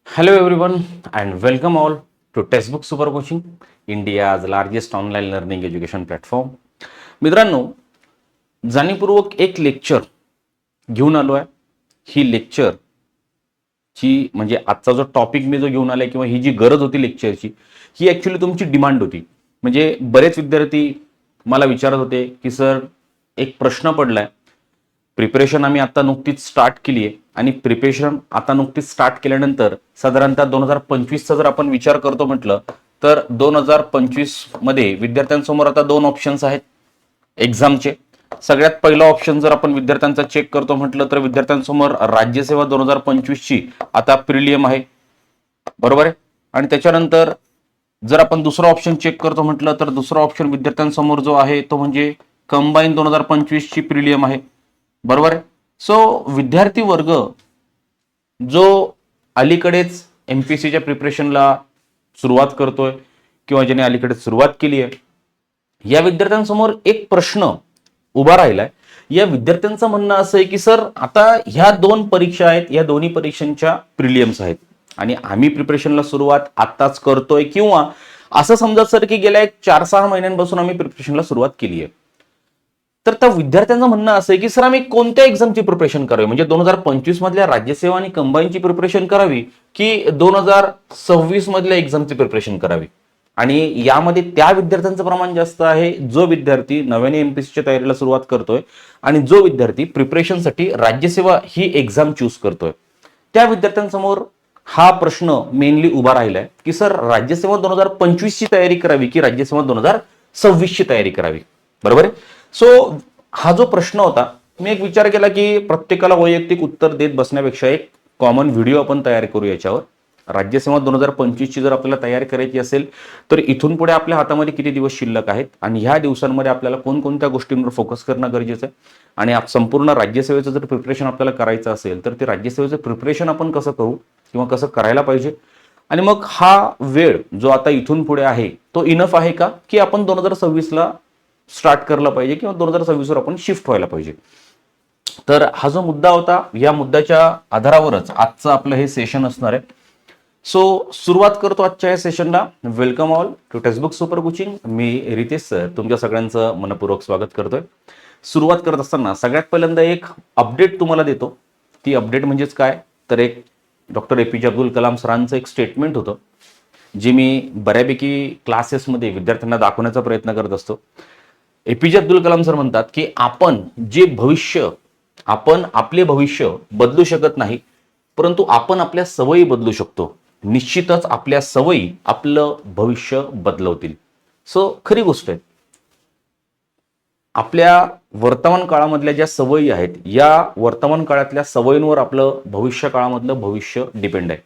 Hello everyone and welcome all to Textbook Super Coaching, India's largest online learning education platform. मित्रांनो, जाणीवपूर्वक एक lecture घेऊन आलो आहे. ही लेक्चर ची म्हणजे आजचा जो टॉपिक मी जो घेऊन आलाय किंवा ही जी गरज होती लेक्चरची, ही ऍक्च्युली तुमची डिमांड होती. म्हणजे बरेच विद्यार्थी मला विचारत होते की सर, एक प्रश्न पडलाय. प्रिपरेशन आम्ही आता नुकतीच स्टार्ट केली आहे आणि प्रिपरेशन आता नुकतीच स्टार्ट केल्यानंतर साधारणतः 2025चा जर आपण विचार करतो म्हटलं तर 2025 मध्ये विद्यार्थ्यांसमोर आता दोन ऑप्शन्स आहेत एक्झामचे. सगळ्यात पहिला ऑप्शन जर आपण विद्यार्थ्यांचा चेक करतो म्हटलं तर विद्यार्थ्यांसमोर राज्यसेवा 2025 ची आता प्रिलियम आहे, बरोबर आहे. आणि त्याच्यानंतर जर आपण दुसरा ऑप्शन चेक करतो म्हटलं तर दुसरा ऑप्शन विद्यार्थ्यांसमोर जो आहे तो म्हणजे कंबाईन 2025 ची प्रिलियम आहे, बरोबर आहे. सो विद्यार्थी वर्ग जो अलीकडेच एमपीएससीच्या प्रिपरेशनला सुरुवात करतोय किंवा ज्याने अलीकडे सुरुवात केली आहे, या विद्यार्थ्यांसमोर एक प्रश्न उभा राहिलाय. या विद्यार्थ्यांचं म्हणणं असं आहे की सर, आता ह्या दोन परीक्षा आहेत, या दोन्ही परीक्षांच्या प्रिलियम्स आहेत आणि आम्ही प्रिपरेशनला सुरुवात आत्ताच करतोय किंवा असं समजा सर की गेल्या एक 4-6 महिन्यांपासून आम्ही प्रिपरेशनला सुरुवात केली आहे. तर त्या विद्यार्थ्यांचं म्हणणं असं आहे की सर, आम्ही कोणत्या एक्झामची प्रिपरेशन करावी, म्हणजे 2025 मधल्या राज्यसेवा आणि कंबाईनची प्रिपरेशन करावी की 2026 मधल्या एक्झामची प्रिपरेशन करावी. आणि यामध्ये त्या विद्यार्थ्यांचं प्रमाण जास्त आहे जो विद्यार्थी नव्याने एमपीएससीच्या तयारीला सुरुवात करतोय आणि जो विद्यार्थी प्रिपरेशनसाठी राज्यसेवा ही एक्झाम चूज करतोय. त्या विद्यार्थ्यांसमोर हा प्रश्न मेनली उभा राहिलाय की सर, राज्यसेवा 2025 ची तयारी करावी की राज्यसेवा 2026 ची तयारी करावी, बरोबर आहे. सो हा जो प्रश्न होता, मी एक विचार केला की प्रत्येकाला वैयक्तिक उत्तर देत बसण्यापेक्षा एक कॉमन व्हिडिओ आपण तयार करू याच्यावर. राज्यसेवा 2025 ची जर आपल्याला तयारी करायची असेल तर इथून पुढे आपल्या हातामध्ये किती दिवस शिल्लक आहेत आणि ह्या दिवसांमध्ये आपल्याला कोणकोणत्या गोष्टींवर फोकस करणं गरजेचं आहे आणि संपूर्ण राज्यसेवेचं जर प्रिपरेशन आपल्याला करायचं असेल तर ते राज्यसेवेचं प्रिपरेशन आपण कसं करू किंवा कसं करायला पाहिजे. आणि मग हा वेळ जो आता इथून पुढे आहे तो इनफ आहे का की आपण 2026ला स्टार्ट करला पाहिजे किंवा 2026 वर आपण शिफ्ट व्हायला पाहिजे. तर हा जो मुद्दा होता, या मुद्द्याच्या आधारावरच आजचं आपलं हे सेशन असणार आहे. सो सुरुवात करतो आजच्या या सेशनला. Welcome all to textbook super coaching. मी रितेश सर तुमच्या सगळ्यांचं मनपूर्वक स्वागत करतोय. सुरुवात करत असताना सगळ्यात पहिल्यांदा एक अपडेट तुम्हाला देतो. ती अपडेट म्हणजेच काय तर एक डॉक्टर एपीजे अब्दुल कलाम सरांचं एक स्टेटमेंट होतं जे मी बऱ्यापैकी क्लासेसमध्ये विद्यार्थ्यांना दाखवण्याचा प्रयत्न करत असतो. एपीजे अब्दुल कलाम सर म्हणतात की आपण आपले भविष्य बदलू शकत नाही, परंतु आपण आपल्या सवयी बदलू शकतो. निश्चितच आपल्या सवयी आपलं भविष्य बदलवतील. सो खरी गोष्ट आहे, आपल्या वर्तमान काळामधल्या ज्या सवयी आहेत या वर्तमान काळातल्या सवयींवर आपलं भविष्य काळामधलं भविष्य डिपेंड आहे.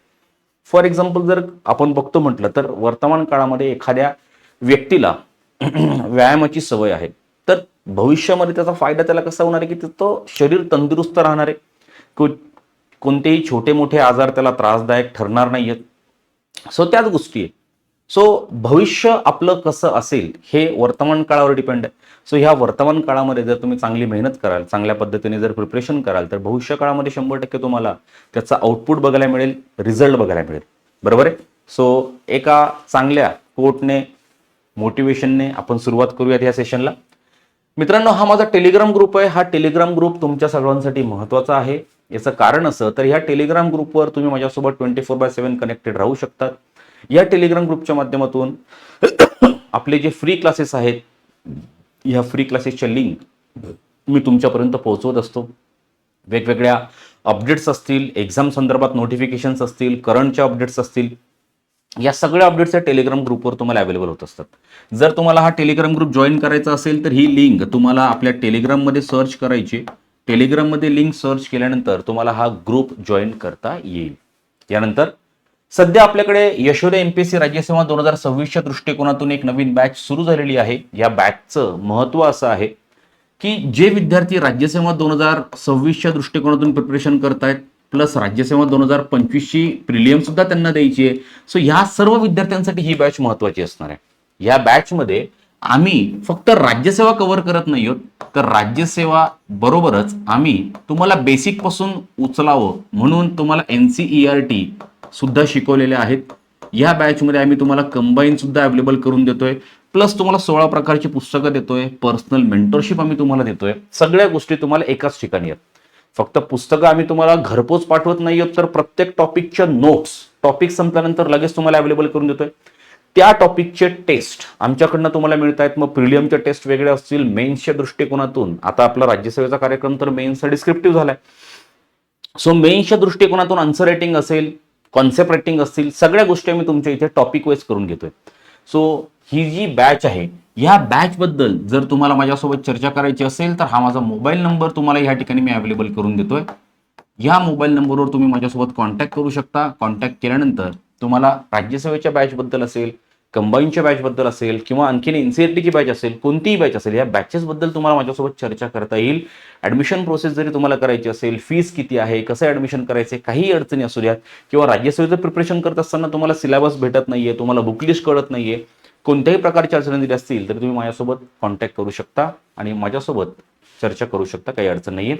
फॉर एक्झाम्पल जर आपण बघतो म्हटलं तर वर्तमान काळामध्ये एखाद्या व्यक्तीला व्यायामाची सवय आहे तर भविष्यामध्ये त्याचा फायदा त्याला कसा होणार आहे की तो शरीर तंदुरुस्त राहणार आहे, कोणतेही छोटे मोठे आजार त्याला त्रासदायक ठरणार नाहीयेत. सो त्याच गोष्टी आहे. सो भविष्य आपलं कसं असेल हे वर्तमान काळावर डिपेंड आहे. सो ह्या वर्तमान काळामध्ये जर तुम्ही चांगली मेहनत कराल, चांगल्या पद्धतीने जर प्रिपरेशन कराल तर भविष्य काळामध्ये 100% तुम्हाला त्याचा आउटपुट बघायला मिळेल, रिझल्ट बघायला मिळेल, बरोबर आहे. सो एका चांगल्या कोटने मोटिवेशनने आपण सुरुवात करूयात या सेशनला. मित्रांनो, हा माझा टेलिग्राम ग्रुप आहे. हा टेलिग्राम ग्रुप तुमच्या सगळ्यांसाठी महत्त्वाचा आहे. याचं कारण असं तर ह्या टेलिग्राम ग्रुपवर तुम्ही माझ्यासोबत 24/7 कनेक्टेड राहू शकतात. या टेलिग्राम ग्रुपच्या माध्यमातून आपले जे फ्री क्लासेस आहेत या फ्री क्लासेसच्या लिंक मी तुमच्यापर्यंत पोहोचवत असतो. वेगवेगळ्या अपडेट्स असतील, एक्झाम संदर्भात नोटिफिकेशन्स असतील, करंटच्या अपडेट्स असतील, या सगळ्या अपडेट्स या टेलिग्राम ग्रुपवर तुम्हाला अवेलेबल होत असतात. जर तुम्हाला हा टेलिग्राम ग्रुप जॉईन करायचा असेल तर ही लिंक तुम्हाला आपल्या टेलिग्राममध्ये सर्च करायची. टेलिग्राममध्ये लिंक सर्च केल्यानंतर तुम्हाला हा ग्रुप जॉईन करता येईल. यानंतर सध्या आपल्याकडे यशोदय एमपीएससी राज्यसेवा 2026च्या दृष्टिकोनातून एक नवीन बॅच सुरू झालेली आहे. या बॅचचं महत्त्व असं आहे की जे विद्यार्थी राज्यसेवा 2026च्या दृष्टिकोनातून प्रिपरेशन करतायत प्लस राज्यसेवा 2025 ची प्रिलियम सुद्धा त्यांना द्यायची आहे. सो ह्या सर्व विद्यार्थ्यांसाठी ही बॅच महत्त्वाची असणार आहे. या बॅचमध्ये आम्ही फक्त राज्यसेवा कव्हर करत नाही आहोत, तर राज्यसेवा बरोबरच आम्ही तुम्हाला बेसिक पासून उचलावं म्हणून तुम्हाला एनसीईआरटी सुद्धा शिकवलेल्या आहेत. या बॅचमध्ये आम्ही तुम्हाला कंबाईन सुद्धा अवेलेबल करून देतोय, प्लस तुम्हाला 16 प्रकारची पुस्तकं देतोय, पर्सनल मेंटरशिप आम्ही तुम्हाला देतोय. सगळ्या गोष्टी तुम्हाला एकाच ठिकाणी आहेत. फक्त पुस्तकं आम्ही तुम्हाला घरपोच पाठवत नाही आहोत, तर प्रत्येक टॉपिकच्या नोट्स टॉपिक संपल्यानंतर लगेच तुम्हाला अवेलेबल करून देतोय. त्या टॉपिकचे टेस्ट आमच्याकडनं तुम्हाला मिळत आहेत. मग प्रिलियमचे टेस्ट वेगळे असतील, मेन्सच्या दृष्टिकोनातून. आता आपला राज्यसेवेचा कार्यक्रम तर मेन्सचा डिस्क्रिप्टिव्ह झालाय. सो मेन्सच्या दृष्टिकोनातून आन्सर रायटिंग असेल, कॉन्सेप्ट रायटिंग असतील, सगळ्या गोष्टी आम्ही तुमच्या इथे टॉपिक वाईज करून घेतोय. सो ही जी बॅच आहे, या बॅच बद्दल जर तुम्हाला माझ्यासोबत चर्चा करायची असेल तर हा माझा मोबाईल नंबर तुम्हाला या ठिकाणी मी अवेलेबल करून देतोय. या मोबाईल नंबरवर तुम्ही माझ्यासोबत कॉन्टॅक्ट करू शकता. कॉन्टॅक्ट केल्यानंतर तुम्हाला राज्यसेवेच्या बॅच बद्दल असेल, कंबाईनच्या बॅच बद्दल असेल, किंवा आणखीन एनसीईआरटीची बॅच असेल, कोणतीही बॅच असेल, या बॅचेस बद्दल तुम्हाला माझ्यासोबत चर्चा करता येईल. ऍडमिशन प्रोसेस जरी तुम्हाला करायची असेल, फीस किती आहे, कसं ऍडमिशन करायचे, काही अडचणी असू द्यात, किंवा राज्यसेवेचं प्रिपरेशन करत असताना तुम्हाला सिलेबस भेटत नाहीये, तुम्हाला बुकलिस्ट कळत नाहीये, कोणत्याही प्रकारच्या अडचणी जरी असतील तर तुम्ही माझ्यासोबत कॉन्टॅक्ट करू शकता आणि माझ्यासोबत चर्चा करू शकता. काही अडचण नाहीये.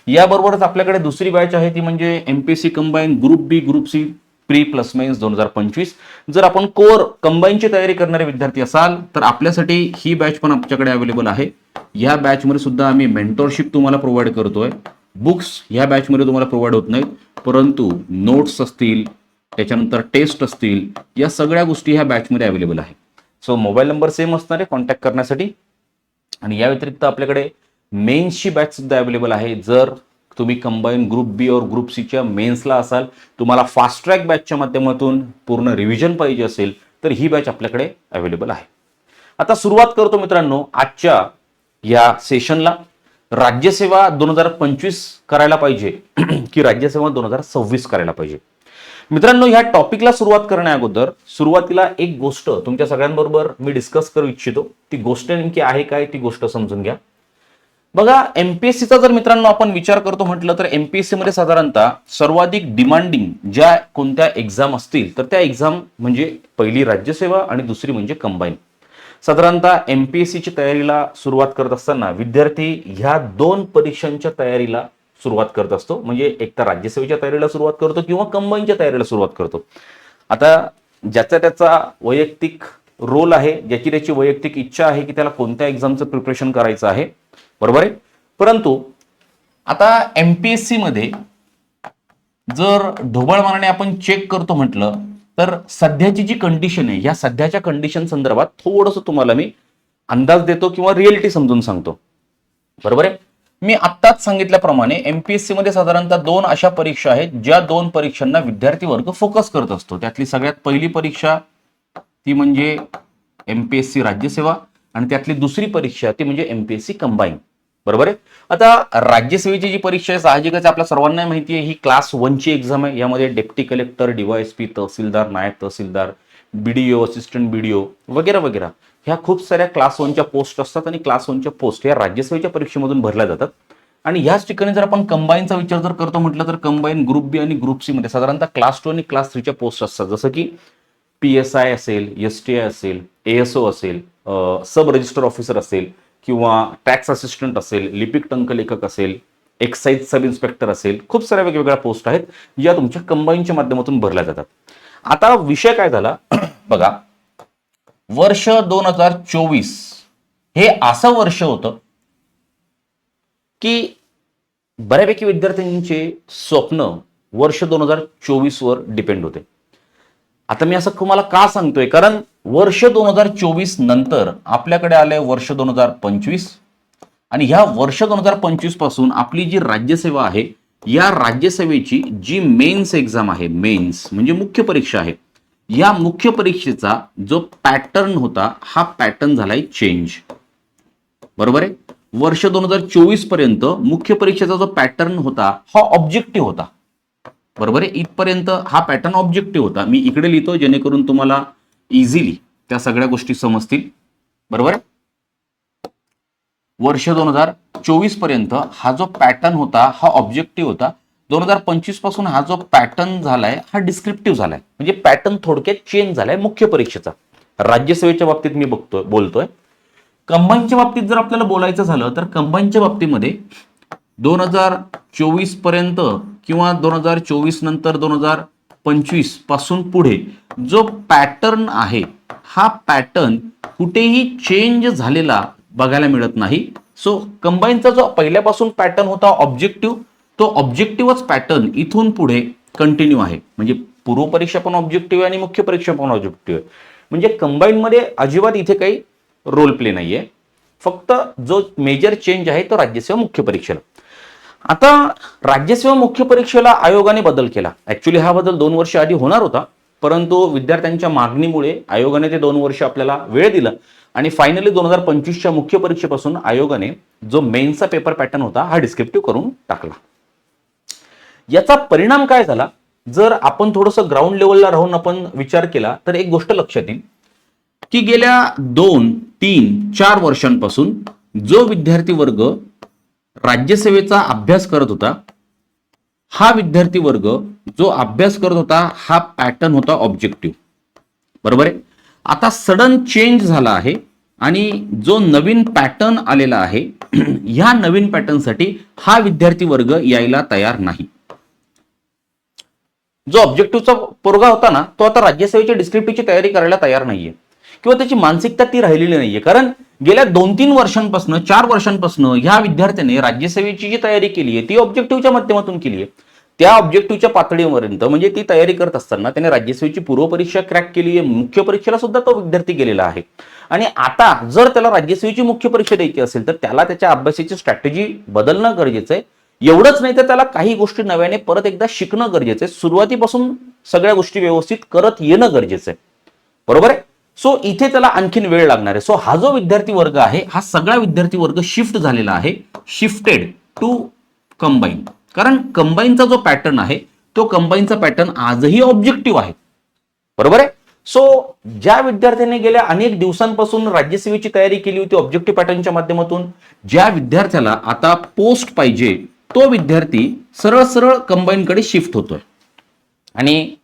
याबरोबरच आपल्याकडे दुसरी बॅच आहे, ती म्हणजे MPSC combine group B group C pre plus mains 2025. जर आपण कोर कंबाईनची तयारी करणारे विद्यार्थी असाल तर आपल्यासाठी ही बॅच पण आमच्याकडे अवेलेबल आहे. या बॅचमध्ये सुद्धा आम्ही मेंटरशिप तुम्हाला प्रोव्हाइड करतोय. बुक्स या बॅचमध्ये तुम्हाला प्रोव्हाइड होत नाहीत, परंतु नोट्स असतील, त्याच्यानंतर टेस्ट असतील, या सगळ्या गोष्टी ह्या बॅचमध्ये अवेलेबल आहे. सो मोबाईल नंबर सेम असणार आहे कॉन्टॅक्ट करण्यासाठी. आणि या व्यतिरिक्त आपल्याकडे मेन्सची बॅच सुद्धा अवेलेबल आहे. जर तुम्ही कंबाईन ग्रुप बी और ग्रुप सीच्या मेन्सला असाल, तुम्हाला फास्ट ट्रॅक बॅचच्या माध्यमातून पूर्ण रिव्हिजन पाहिजे असेल तर ही बॅच आपल्याकडे अवेलेबल आहे. आता सुरुवात करतो मित्रांनो आजच्या या सेशनला. राज्यसेवा 2025 करायला पाहिजे की राज्यसेवा 2026 करायला पाहिजे? मित्रांनो, ह्या टॉपिकला सुरुवात करण्या अगोदर सुरुवातीला एक गोष्ट तुमच्या सगळ्यांबरोबर मी डिस्कस करू इच्छितो. ती गोष्ट नेमकी आहे काय, ती गोष्ट समजून घ्या. बघा, एमपीएससीचा जर मित्रांनो आपण विचार करतो म्हटलं तर एमपीएससी मध्ये साधारणतः सर्वाधिक डिमांडिंग ज्या कोणत्या एक्झाम असतील तर त्या एक्झाम म्हणजे पहिली राज्यसेवा आणि दुसरी म्हणजे कंबाईन. साधारणतः एमपीएससीची तयारीला सुरुवात करत असताना विद्यार्थी ह्या दोन परीक्षांच्या तयारीला सुरुवात करत असतो. म्हणजे एक तर राज्यसेवेच्या तयारीला सुरुवात करतो किंवा कंबाईनच्या तयारीला सुरुवात करतो. आता ज्याचा त्याचा वैयक्तिक रोल आहे, ज्याची त्याची वैयक्तिक इच्छा आहे की त्याला कोणत्या एक्झामचं प्रिपरेशन करायचं आहे, बरोबर आहे. परंतु आता एमपीएससी मध्ये जर ढोबळ मानाने आपण चेक करतो म्हटलं तर सध्याची जी कंडिशन आहे, या सध्याच्या कंडिशन संदर्भात थोडंसं तुम्हाला मी अंदाज देतो किंवा रिअलिटी समजून सांगतो, बरोबर आहे. मी आत्ताच सांगितल्याप्रमाणे एमपीएससी मध्ये साधारणतः दोन अशा परीक्षा आहेत ज्या दोन परीक्षांना विद्यार्थी वर्ग फोकस करत असतो. त्यातली सगळ्यात पहिली परीक्षा ती म्हणजे एमपीएससी राज्यसेवा आणि त्यातली दुसरी परीक्षा ती म्हणजे एमपीएससी कंबाईन, बरोबर आहे. आता राज्यसेवेची जी परीक्षा आहे साहजिकच आपल्या सर्वांना माहिती आहे, ही क्लास 1 ची एक्झाम आहे. यामध्ये डेप्टी कलेक्टर, डीवायएसपी, तहसीलदार, नायब तहसीलदार, बीडीओ, असिस्टंट बीडीओ वगैरे वगैरे ह्या खूप साऱ्या क्लास 1च्या पोस्ट असतात आणि क्लास 1च्या पोस्ट या राज्यसेवेच्या परीक्षेमधून भरल्या जातात. आणि याच ठिकाणी जर आपण कंबाईनचा विचार जर करतो म्हटलं तर कंबाईन ग्रुप बी आणि ग्रुप सी मध्ये साधारणतः क्लास 2 आणि क्लास 3च्या पोस्ट असतात. जसं की PSI असेल, STI असेल, ASO असेल, सब रजिस्टर ऑफिसर असेल किंवा टॅक्स असिस्टंट असेल, लिपिक टंकलेखक असेल, एक्साइज सब इन्स्पेक्टर असेल, खूप साऱ्या वेगवेगळ्या पोस्ट आहेत ज्या तुमच्या कंबाईनच्या माध्यमातून भरल्या जातात. आता विषय काय झाला बघा, वर्ष 2024 हे असं वर्ष होतं की बऱ्यापैकी विद्यार्थ्यांचे स्वप्न वर्ष 2024 वर डिपेंड होते. आता मी असं तुम्हाला का सांगतोय, कारण वर्ष 2024 नंतर आपल्याकडे आलंय वर्ष 2025 आणि ह्या वर्ष 2025 पासून आपली जी राज्यसेवा आहे, या राज्यसेवेची जी मेन्स एक्झाम आहे, मेन्स म्हणजे मुख्य परीक्षा आहे, या मुख्य परीक्षेचा जो पॅटर्न होता हा पॅटर्न झालाय चेंज, बरोबर आहे. वर्ष 2024 पर्यंत मुख्य परीक्षेचा जो पॅटर्न होता हा ऑब्जेक्टिव्ह होता, बरोबर आहे. इथपर्यंत हा पॅटर्न ऑब्जेक्टिव्ह होता. मी इकडे लिहितो जेणेकरून तुम्हाला इझिली त्या सगळ्या गोष्टी समजतील, बरोबर आहे. वर्ष 2024 पर्यंत हा जो पॅटर्न होता हा ऑब्जेक्टिव्ह होता. 2025 पासून हा जो पॅटर्न झालाय हा डिस्क्रिप्टिव्ह झालाय, म्हणजे पॅटर्न थोडक्यात चेंज झालाय मुख्य परीक्षेचा. राज्यसेवेच्या बाबतीत मी बोलतोय. कंबाईनच्या बाबतीत जर आपल्याला बोलायचं झालं तर कंबाईनच्या बाबतीमध्ये 2024 पर्यंत किंवा 2024 नंतर 2025 पासून पुढे जो पॅटर्न आहे हा पॅटर्न कुठेही चेंज झालेला बघायला मिळत नाही. सो कंबाईनचा जो पहिल्यापासून पॅटर्न होता ऑब्जेक्टिव्ह, तो ऑब्जेक्टिव्हच पॅटर्न इथून पुढे कंटिन्यू आहे. म्हणजे पूर्व परीक्षा पण ऑब्जेक्टिव्ह आहे आणि मुख्य परीक्षा पण ऑब्जेक्टिव्ह आहे. म्हणजे कंबाईन मध्ये अजिबात इथे काही रोल प्ले नाहीये. फक्त जो मेजर चेंज आहे तो राज्यसेवा मुख्य परीक्षेला. आता राज्यसेवा मुख्य परीक्षेला आयोगाने बदल केला. ऍक्च्युली हा बदल 2 वर्ष आधी होणार होता, परंतु विद्यार्थ्यांच्या मागणीमुळे आयोगाने ते 2 वर्ष आपल्याला वेळ दिला आणि फायनली 2025च्या मुख्य परीक्षेपासून आयोगाने जो मेन्सचा पेपर पॅटर्न होता हा डिस्क्रिप्टिव्ह करून टाकला. याचा परिणाम काय झाला, जर आपण थोडंसं ग्राउंड लेवलला राहून आपण विचार केला तर एक गोष्ट लक्षात येईल की गेल्या 2, 3, 4 वर्षांपासून जो विद्यार्थी वर्ग राज्यसेवेचा अभ्यास करत होता, हा विद्यार्थी वर्ग जो अभ्यास करत होता हा पॅटर्न होता ऑब्जेक्टिव्ह. बरोबर आहे. आता सडन चेंज झाला आहे आणि जो नवीन पॅटर्न आलेला आहे ह्या नवीन पॅटर्नसाठी हा विद्यार्थी वर्ग यायला तयार नाही. जो ऑब्जेक्टिव्हचा पोरगा होता ना, तो आता राज्यसेवेच्या डिस्क्रिप्टिव्हची तयारी करायला तयार नाहीये किंवा त्याची मानसिकता ती राहिलेली नाहीये. कारण गेल्या 2-3 वर्षांपासून 4 वर्षांपासून ह्या विद्यार्थ्याने राज्यसेवेची जी तयारी केली आहे ती ऑब्जेक्टिव्हच्या माध्यमातून केली आहे. त्या ऑब्जेक्टिव्हच्या पातळीपर्यंत म्हणजे ती तयारी करत असताना त्याने राज्यसेवेची पूर्व परीक्षा क्रॅक केली आहे, मुख्य परीक्षेला सुद्धा तो विद्यार्थी गेलेला आहे. आणि आता जर त्याला राज्यसेवेची मुख्य परीक्षा द्यायची असेल तर त्याला त्याच्या अभ्यासाची स्ट्रॅटेजी बदलणं गरजेचं आहे. एवढंच नाही तर त्याला काही गोष्टी नव्याने परत एकदा शिकणं गरजेचं आहे. सुरुवातीपासून सगळ्या गोष्टी व्यवस्थित करत येणं गरजेचं आहे. बरोबर आहे. सो इथे त्याला आणखीन वेळ लागणार आहे. सो हा जो विद्यार्थी वर्ग आहे हा सगळा विद्यार्थी वर्ग शिफ्ट झालेला आहे, शिफ्टेड टू कंबाईन. कारण कंबाईनचा जो पॅटर्न आहे तो कंबाईनचा पॅटर्न आजही ऑब्जेक्टिव्ह आहे. बरोबर आहे. सो ज्या विद्यार्थ्यांनी गेल्या अनेक दिवसांपासून राज्यसेवेची तयारी केली होती ऑब्जेक्टिव्ह पॅटर्नच्या माध्यमातून, ज्या विद्यार्थ्याला आता पोस्ट पाहिजे तो विद्यार्थी सरळ सरळ कंबाईनकडे शिफ्ट होतोय. आणि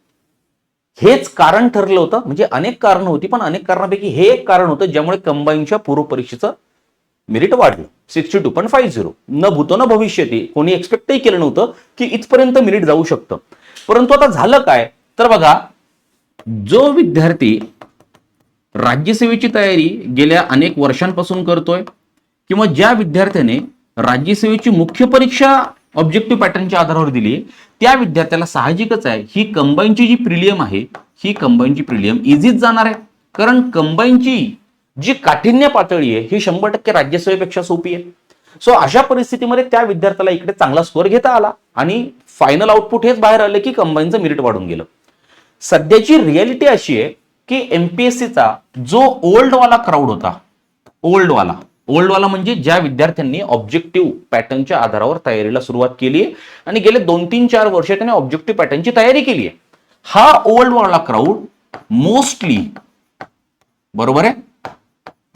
हेच कारण ठरलं होतं. म्हणजे अनेक कारणं होती, पण अनेक कारणांपैकी हे एक कारण होतं ज्यामुळे कंबाईनच्या पूर्व परीक्षेचं मेरिट वाढलं 62.50. न भूतो न भविष्यती. कोणी एक्सपेक्टही केलं नव्हतं की इथपर्यंत मेरिट जाऊ शकतं. परंतु आता झालं काय तर बघा, जो विद्यार्थी राज्यसेवेची तयारी गेल्या अनेक वर्षांपासून करतोय किंवा ज्या विद्यार्थ्याने राज्यसेवेची मुख्य परीक्षा ऑब्जेक्टिव्ह पॅटर्नच्या आधारावर दिली आहे, त्या विद्यार्थ्याला साहजिकच आहे ही कंबाईनची जी प्रिलियम आहे ही कंबाईनची प्रिलियम इझीच जाणार आहे. कारण कंबाईनची जी काठिण्य पातळी आहे ही 100% राज्यसेवेपेक्षा सोपी आहे. सो अशा परिस्थितीमध्ये त्या विद्यार्थ्याला इकडे चांगला स्कोअर घेता आला आणि फायनल आउटपुट हेच बाहेर आलं की कंबाईनचं मेरिट वाढून गेलं. सध्याची रियालिटी अशी आहे की एमपीएससीचा जो ओल्डवाला क्राऊड होता, ओल्डवाला म्हणजे ज्या विद्यार्थ्यांनी ऑब्जेक्टिव्ह पॅटर्नच्या आधारावर तयारीला सुरुवात केली आहे आणि गेले 2-3-4 वर्ष त्यांनी ऑब्जेक्टिव्ह पॅटर्नची तयारी केली आहे, हा ओल्डवाला क्राऊड मोस्टली, बरोबर आहे,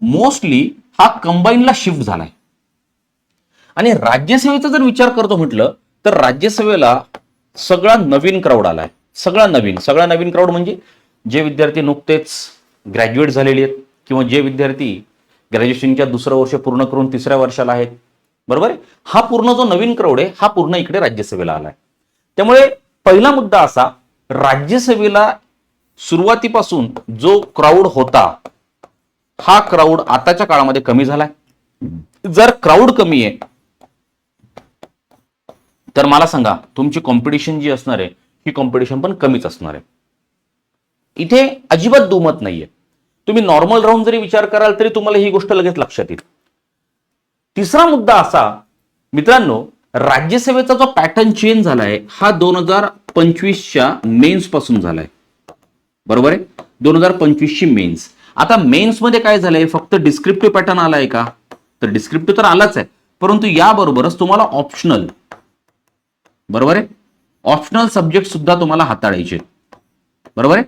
मोस्टली हा कंबाईनला शिफ्ट झालाय. आणि राज्यसेवेचा जर विचार करतो म्हटलं तर राज्यसेवेला सगळा नवीन क्राऊड आलाय. सगळा नवीन क्राऊड म्हणजे जे विद्यार्थी नुकतेच ग्रॅज्युएट झालेले आहेत किंवा जे विद्यार्थी ग्रॅज्युएशनच्या 2रं वर्ष पूर्ण करून 3ऱ्या वर्षाला आहेत. बरोबर आहे. हा पूर्ण जो नवीन क्राऊड आहे हा पूर्ण इकडे राज्यसेवेला आलाय. त्यामुळे पहिला मुद्दा असा, राज्यसेवेला सुरुवातीपासून जो क्राऊड होता हा क्राऊड आताच्या काळामध्ये कमी झालाय. जर क्राऊड कमी आहे तर मला सांगा तुमची कॉम्पिटिशन जी असणार आहे ही कॉम्पिटिशन पण कमीच असणार आहे. इथे अजिबात दुमत नाहीये. तुम्ही नॉर्मल राहून जरी विचार कराल तरी तुम्हाला ही गोष्ट लगेच लक्षात येईल. तिसरा मुद्दा असा मित्रांनो, राज्यसेवेचा जो पॅटर्न चेंज झालाय हा 2025च्या मेन्स पासून झालाय. बरोबर आहे. 2025ची मेन्स. आता मेन्स मध्ये काय झालंय, फक्त डिस्क्रिप्टिव्ह पॅटर्न आलाय का तर डिस्क्रिप्टिव्ह तर आलाच आहे, परंतु याबरोबरच तुम्हाला ऑप्शनल, बरोबर आहे, ऑप्शनल सब्जेक्ट सुद्धा तुम्हाला हाताळायचे. बरोबर आहे.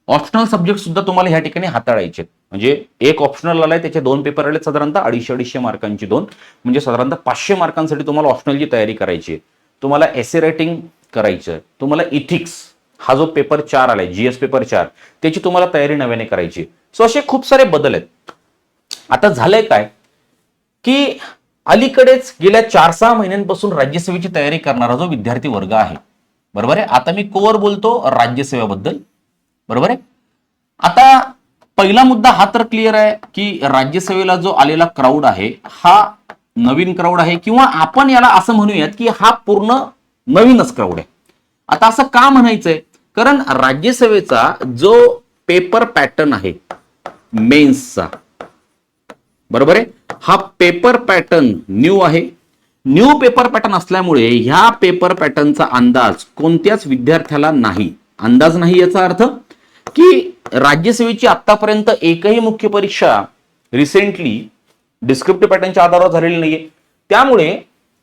ऑप्शनल सब्जेक्ट सुद्धा तुम्हाला ह्या ठिकाणी हाताळायचे. म्हणजे एक ऑप्शनल आलाय त्याचे 2 पेपर आले साधारणतः 250 मार्कांची 2, म्हणजे साधारणतः 500 मार्कांसाठी तुम्हाला ऑप्शनलची तयारी करायची आहे. तुम्हाला एसे रायटिंग करायचं, तुम्हाला इथिक्स हा जो पेपर 4 आलाय जीएस पेपर 4 त्याची तुम्हाला तयारी नव्याने करायची. सो असे खूप सारे बदल आहेत. आता झालंय काय की अलीकडेच गेल्या 4-6 महिन्यांपासून राज्यसेवेची तयारी करणारा जो विद्यार्थी वर्ग आहे, बरोबर आहे. आता मी कोवर बोलतो राज्यसेवेबद्दल, बरोबर आहे. आता पहिला मुद्दा हा तर क्लिअर आहे की राज्यसेवेला जो आलेला क्राऊड आहे हा नवीन क्राऊड आहे, किंवा आपण याला असं म्हणूयात की हा पूर्ण नवीनच क्राऊड आहे. आता असं का म्हणायचंय, कारण राज्यसेवेचा जो पेपर पॅटर्न आहे मेन्सचा, बरोबर आहे, हा पेपर पॅटर्न न्यू आहे. न्यू पेपर पॅटर्न असल्यामुळे ह्या पेपर पॅटर्नचा अंदाज कोणत्याच विद्यार्थ्याला नाही. अंदाज नाही याचा अर्थ की राज्यसेवेची आतापर्यंत एकही मुख्य परीक्षा रिसेंटली डिस्क्रिप्टिव्ह पॅटर्नच्या आधारावर झालेली नाहीये. त्यामुळे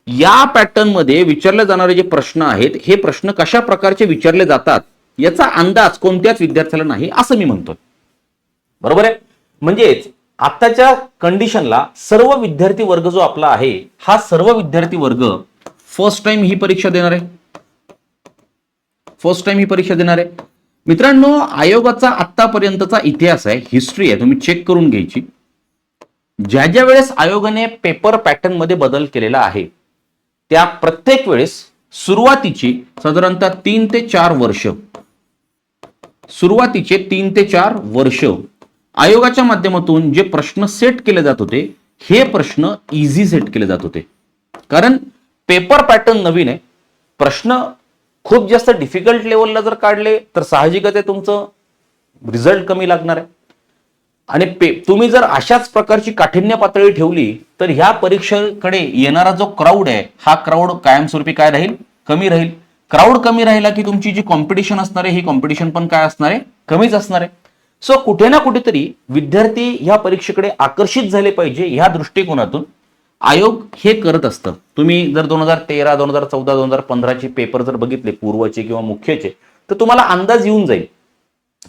या पॅटर्न मध्ये विचारले जाणारे जे प्रश्न आहेत हे प्रश्न कशा प्रकारचे विचारले जातात याचा अंदाज कोणत्याच विद्यार्थ्याला नाही असं मी म्हणतो, बरोबर आहे. म्हणजेच आताच्या कंडिशनला सर्व विद्यार्थी वर्ग जो आपला आहे हा सर्व विद्यार्थी वर्ग फर्स्ट टाइम ही परीक्षा देणार आहे. फर्स्ट टाइम ही परीक्षा देणार आहे. मित्रांनो, आयोगाचा आतापर्यंतचा इतिहास आहे, हिस्ट्री आहे, तुम्ही चेक करून घ्यायची. ज्या ज्या वेळेस आयोगाने पेपर पॅटर्न मध्ये बदल केलेला आहे त्या प्रत्येक वेळेस सुरुवातीची साधारणतः 3 ते 4 वर्ष, सुरुवातीचे 3 ते 4 वर्ष आयोगाच्या माध्यमातून जे प्रश्न सेट केले जात होते हे प्रश्न इझी सेट केले जात होते. कारण पेपर पॅटर्न नवीन आहे. प्रश्न खूप जास्त डिफिकल्ट लेवलला जर काढले तर साहजिकच आहे तुमचं रिझल्ट कमी लागणार आहे. आणि तुम्ही जर अशाच प्रकारची काठिण्य पातळी ठेवली तर ह्या परीक्षेकडे येणारा जो क्राऊड आहे हा क्राऊड कायमस्वरूपी काय राहील, कमी राहील. क्राऊड कमी राहिला की तुमची जी कॉम्पिटिशन असणार आहे ही कॉम्पिटिशन पण काय असणार आहे, कमीच असणार आहे. सो कुठे ना कुठेतरी विद्यार्थी ह्या परीक्षेकडे आकर्षित झाले पाहिजे ह्या दृष्टिकोनातून आयोग हे करत असतं. तुम्ही जर 2013, 2014, 2015 पेपर जर बघितले पूर्वचे किंवा मुख्यचे तर तुम्हाला अंदाज येऊन जाईल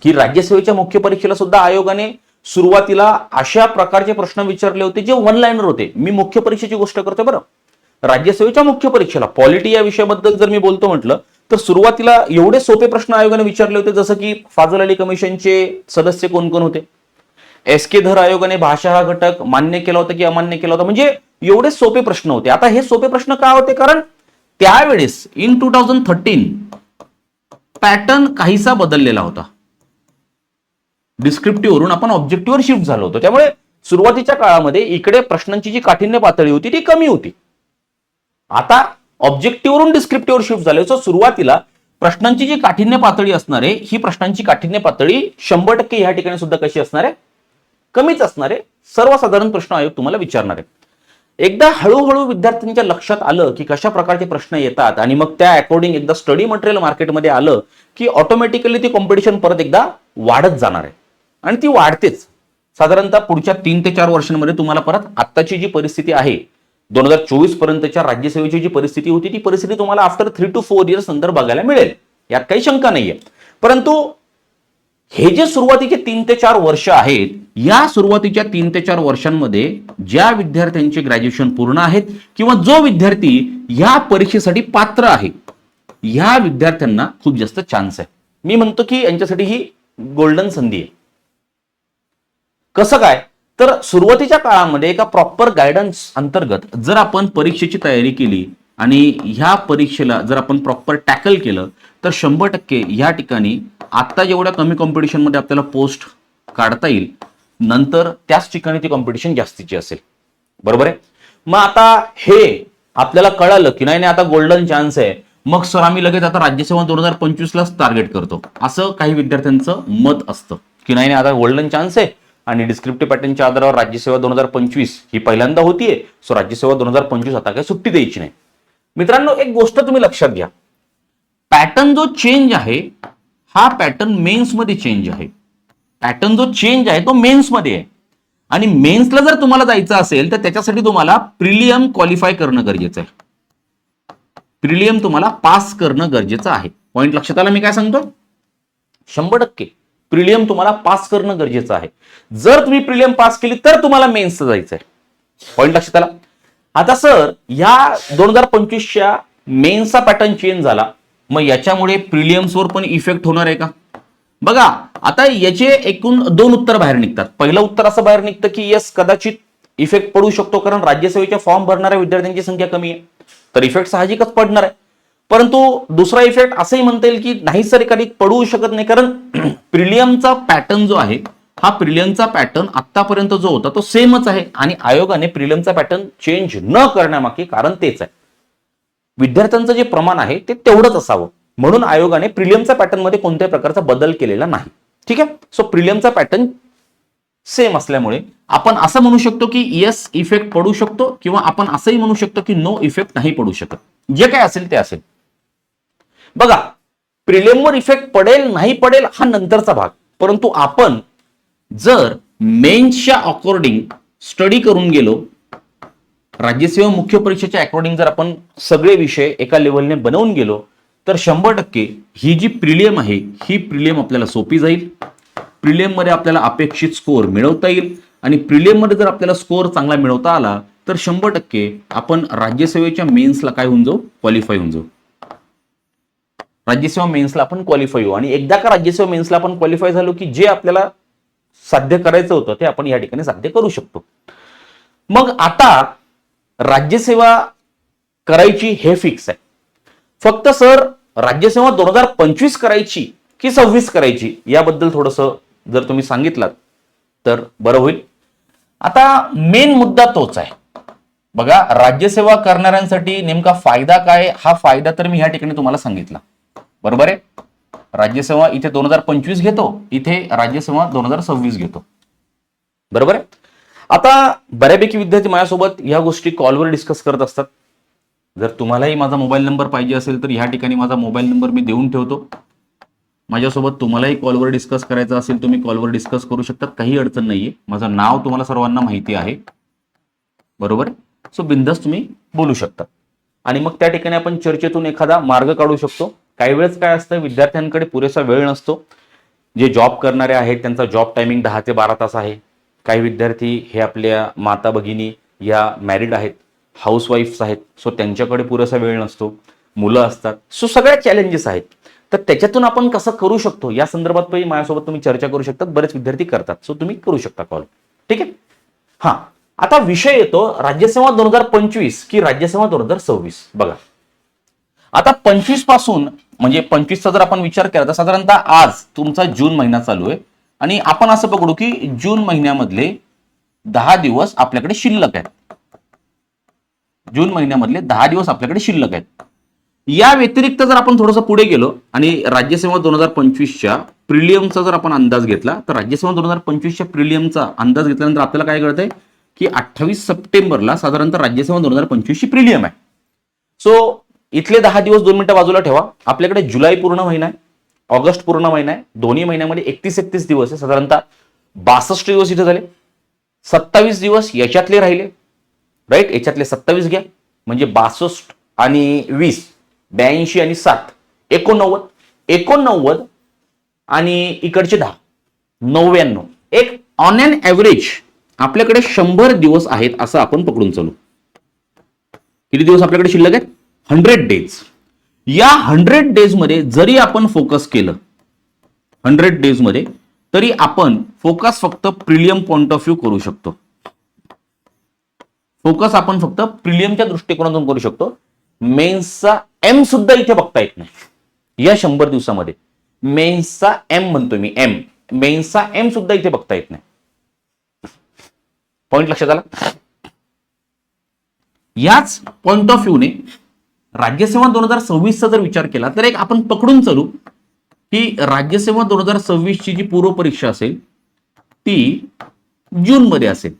की राज्यसेवेच्या मुख्य परीक्षेला सुद्धा आयोगाने सुरुवातीला अशा प्रकारचे प्रश्न विचारले होते जे वन लाईनर होते. मी मुख्य परीक्षेची गोष्ट करतोय बरं. राज्यसेवेच्या मुख्य परीक्षेला पॉलिटी या विषयाबद्दल जर मी बोलतो म्हटलं तर सुरुवातीला एवढे सोपे प्रश्न आयोगाने विचारले होते जसं की फाजल अली कमिशनचे सदस्य कोण कोण होते, एस.के. धर आयोगाने भाषा हा घटक मान्य केला होता की अमान्य केला होता, म्हणजे एवढे सोपे प्रश्न होते. आता हे सोपे प्रश्न का होते, कारण त्यावेळेस इन 2013 पॅटर्न काहीसा बदललेला होता. डिस्क्रिप्टिव्ह वरून आपण ऑब्जेक्टिव्हवर शिफ्ट झालो होतो. त्यामुळे सुरुवातीच्या काळामध्ये इकडे प्रश्नांची जी काठिण्य पातळी होती ती कमी होती. आता ऑब्जेक्टिव्ह वरून डिस्क्रिप्टिव्हवर शिफ्ट झाले. सो सुरुवातीला प्रश्नांची जी काठिण्य पातळी असणार आहे ही प्रश्नांची काठिण्य पातळी 100% ह्या ठिकाणी सुद्धा कशी असणार आहे, कमीच असणार आहे. सर्वसाधारण प्रश्न आयोग तुम्हाला विचारणार आहे. एकदा हळूहळू विद्यार्थ्यांच्या लक्षात आलं की कशा प्रकारचे प्रश्न येतात आणि मग त्या अकॉर्डिंग एकदा स्टडी मटेरियल मार्केटमध्ये आलं की ऑटोमॅटिकली ती कॉम्पिटिशन परत एकदा वाढत जाणार आहे आणि ती वाढतेच. साधारणतः पुढच्या 3 ते 4 वर्षांमध्ये तुम्हाला परत आत्ताची जी परिस्थिती आहे 2024 पर्यंतच्या राज्यसेवेची जी परिस्थिती होती ती परिस्थिती तुम्हाला आफ्टर 3 to 4 इयर्स नंतर बघायला मिळेल, यात काही शंका नाहीये. परंतु हे जे सुरुवातीचे 3 ते 4 वर्ष आहेत या सुरुवातीच्या 3 ते 4 वर्षांमध्ये ज्या विद्यार्थ्यांचे ग्रॅज्युएशन पूर्ण आहेत किंवा जो विद्यार्थी या परीक्षेसाठी पात्र आहे या विद्यार्थ्यांना खूप जास्त चान्स आहे. मी म्हणतो की यांच्यासाठी ही गोल्डन संधी आहे. कसं काय, तर सुरुवातीच्या काळामध्ये एका प्रॉपर गायडन्स अंतर्गत जर आपण परीक्षेची तयारी केली आणि ह्या परीक्षेला जर आपण प्रॉपर टॅकल केलं तर 100% या ठिकाणी आता जेवढ्या कमी कॉम्पिटिशन मध्ये आपल्याला पोस्ट काढता येईल नंतर त्याच ठिकाणी ती कॉम्पिटिशन जास्तीची असेल, बरोबर आहे. मग आता हे आपल्याला कळालं की नाही आता गोल्डन चान्स आहे, मग सर आम्ही लगेच आता राज्यसेवा 2025लाच टार्गेट करतो, असं काही विद्यार्थ्यांचं मत असतं की नाही आता गोल्डन चान्स आहे आणि डिस्क्रिप्टिव्ह पॅटर्नच्या आधारावर राज्यसेवा 2025 ही पहिल्यांदा होतीये, सो राज्यसेवा 2025 आता काही सुट्टी द्यायची नाही. मित्रांनो, एक गोष्ट तुम्ही लक्षात घ्या, पॅटर्न जो चेंज आहे हा पॅटर्न मेन्स मध्ये चेंज आहे. पॅटर्न जो चेंज आहे तो मेन्स मध्ये आहे आणि मेन्सला जर तुम्हाला जायचं असेल तर त्याच्यासाठी तुम्हाला प्रिलियम क्वालिफाय करणं गरजेचं आहे. प्रिलियम तुम्हाला पास करणं गरजेचं आहे. पॉइंट लक्षात आला मी काय सांगतो, 100% प्रिलियम तुम्हाला पास करणं गरजेचं आहे. जर तुम्ही प्रिलियम पास केली तर तुम्हाला मेन्सला जायचंय. पॉइंट लक्षात आला. आता सर या 2025च्या मेन्सचा पॅटर्न चेंज झाला, मग याच्यामुळे प्रिलियम्सवर पण इफेक्ट होणार आहे का? बघा आता याचे एकूण 2 उत्तर बाहेर निघतात. पहिलं उत्तर असं बाहेर निघतं की यस कदाचित इफेक्ट पडू शकतो कारण राज्यसेवेच्या फॉर्म भरणाऱ्या विद्यार्थ्यांची संख्या कमी आहे तर इफेक्ट साहजिकच पडणार आहे. परंतु दुसरा इफेक्ट असंही म्हणता येईल की नाही सर एखादी पडू शकत नाही, कारण प्रिलियमचा पॅटर्न जो आहे हा प्रिलियमचा पॅटर्न आतापर्यंत जो होता तो सेमच आहे आणि आयोगाने प्रिलियमचा पॅटर्न चेंज न करण्यामागे कारण तेच आहे. विद्यार्थ्यांचं जे प्रमाण आहे ते तेवढंच असावं म्हणून आयोगाने प्रिलियमच्या पॅटर्न मध्ये कोणत्याही प्रकारचा बदल केलेला नाही. ठीक आहे. सो प्रिलियमचा पॅटर्न सेम असल्यामुळे आपण असं म्हणू शकतो की येस इफेक्ट पडू शकतो किंवा आपण असंही म्हणू शकतो की नो इफेक्ट नाही पडू शकत. जे काय असेल ते असेल. बघा, प्रिलियमवर इफेक्ट पडेल नाही पडेल हा नंतरचा भाग, परंतु आपण जर मेन्सच्या अकॉर्डिंग स्टडी करून गेलो, राज्यसेवा मुख्य परीक्षेच्या अकॉर्डिंग जर आपण सगळे विषय एका लेवलने बनवून गेलो तर 100% ही जी प्रिलियम आहे ही प्रिलियम आपल्याला सोपी जाईल. प्रिलियम मध्ये आपल्याला अपेक्षित स्कोअर मिळवता येईल आणि प्रिलियम मध्ये जर आपल्याला स्कोअर चांगला मिळवता आला तर 100% आपण राज्यसेवेच्या मेन्सला काय होऊन जाऊ, क्वालिफाय होऊन जाऊ. राज्यसेवा मेन्सला आपण क्वालिफाय होऊ आणि एकदा का राज्यसेवा मेन्सला आपण क्वालिफाय झालो की जे आपल्याला साध्य करायचं होतं ते आपण या ठिकाणी साध्य करू शकतो. मग आता राज्यसेवा करायची हे फिक्स आहे. फक्त सर राज्यसेवा 2025 करायची की 26 करायची याबद्दल थोडंसं जर तुम्ही सांगितलात तर बरं होईल. आता मेन मुद्दा तोच आहे. बघा, राज्यसेवा करणाऱ्यांसाठी नेमका फायदा काय, हा फायदा तर मी या ठिकाणी तुम्हाला सांगितला. बरोबर आहे. राज्यसेवा इथे 2025 घेतो, इथे राज्यसेवा 2026 घेतो. बरोबर आहे. आता बऱ्यापैकी विद्यार्थी माझ्यासोबत या गोष्टी कॉलवर डिस्कस करत असतात. जर तुम्हालाही माझा मोबाईल नंबर पाहिजे असेल तर या ठिकाणी माझा मोबाईल नंबर मी देऊन ठेवतो. माझ्यासोबत तुम्हालाही कॉलवर डिस्कस करायचं असेल तुम्ही कॉलवर डिस्कस करू शकतात, काही अडचण नाहीये. माझं नाव तुम्हाला सर्वांना माहिती आहे. बरोबर. सो बिंदास तुम्ही बोलू शकता आणि मग त्या ठिकाणी आपण चर्चेतून एखादा मार्ग काढू शकतो. काही वेळेस काय असतं, विद्यार्थ्यांकडे पुरेसा वेळ नसतो. जे जॉब करणारे आहेत त्यांचा जॉब टायमिंग 10 ते 12 तास आहे. काही विद्यार्थी हे आपल्या माता भगिनी या मॅरिड आहेत, हाऊसवाईफ्स आहेत, सो त्यांच्याकडे पुरेसा वेळ नसतो, मुलं असतात. सो सगळ्या चॅलेंजेस आहेत. तर त्याच्यातून आपण कसं करू शकतो या संदर्भात माझ्यासोबत तुम्ही चर्चा करू शकतात. बरेच विद्यार्थी करतात, सो तुम्ही करू शकता कॉल. ठीक आहे. हा, आता विषय येतो राज्यसेवा 2025 की राज्यसेवा 2026. बघा, आता 25 पासून म्हणजे 25चा जर आपण विचार केला तर साधारणतः आज तुमचा जून महिना चालू आहे आणि आपण असं पकडू की जून महिन्यामधले 10 दिवस आपल्याकडे शिल्लक आहेत. जून महिन्यामधले 10 दिवस आपल्याकडे शिल्लक आहेत. या व्यतिरिक्त जर आपण थोडंसं पुढे गेलो आणि राज्यसेवा 2025च्या प्रिलियमचा जर आपण अंदाज घेतला तर राज्यसेवा 2025च्या प्रिलियमचा अंदाज घेतल्यानंतर आपल्याला काय कळतंय की 28 सप्टेंबरला साधारणतः राज्यसेवा 2025ची प्रिलियम आहे. सो इथले 10 दिवस 2 मिनिटं बाजूला ठेवा. आपल्याकडे जुलै पूर्ण महिना आहे, ऑगस्ट पूर्ण महिना आहे. दोन्ही महिन्यामध्ये 31 दिवस आहे. साधारणतः 62 दिवस इथे झाले. 27 दिवस याच्यातले राहिले. राईट, याच्यातले 27 घ्या म्हणजे 62 आणि 20 82 आणि 7 89 आणि इकडचे 10 99. एक ऑन एन ऍव्हरेज आपल्याकडे 100 दिवस आहेत असं आपण पकडून चालू. किती दिवस आपल्याकडे शिल्लक आहेत? 100 डेज. या 100 डेज मध्ये जरी आपण फोकस केलं 100 डेज मध्ये तरी आपण फोकस फक्त प्रिलियम पॉइंट ऑफ व्ह्यू करू शकतो. फोकस आपण फक्त प्रिलियमच्या दृष्टिकोनातून करू शकतो. मेन्सचा एम सुद्धा इथे बघता येत नाही. या 100 दिवसामध्ये मेन्सचा एम म्हणतोय मी, एम मेन्सचा एम सुद्धा इथे बघता येत नाही. पॉइंट लक्षात आला. याच पॉइंट ऑफ व्ह्यूने राज्यसेवा 2026चा जर विचार केला तर एक आपण पकडून चालू की राज्यसेवा 2026 ची जी पूर्व परीक्षा असेल ती जून मध्ये असेल.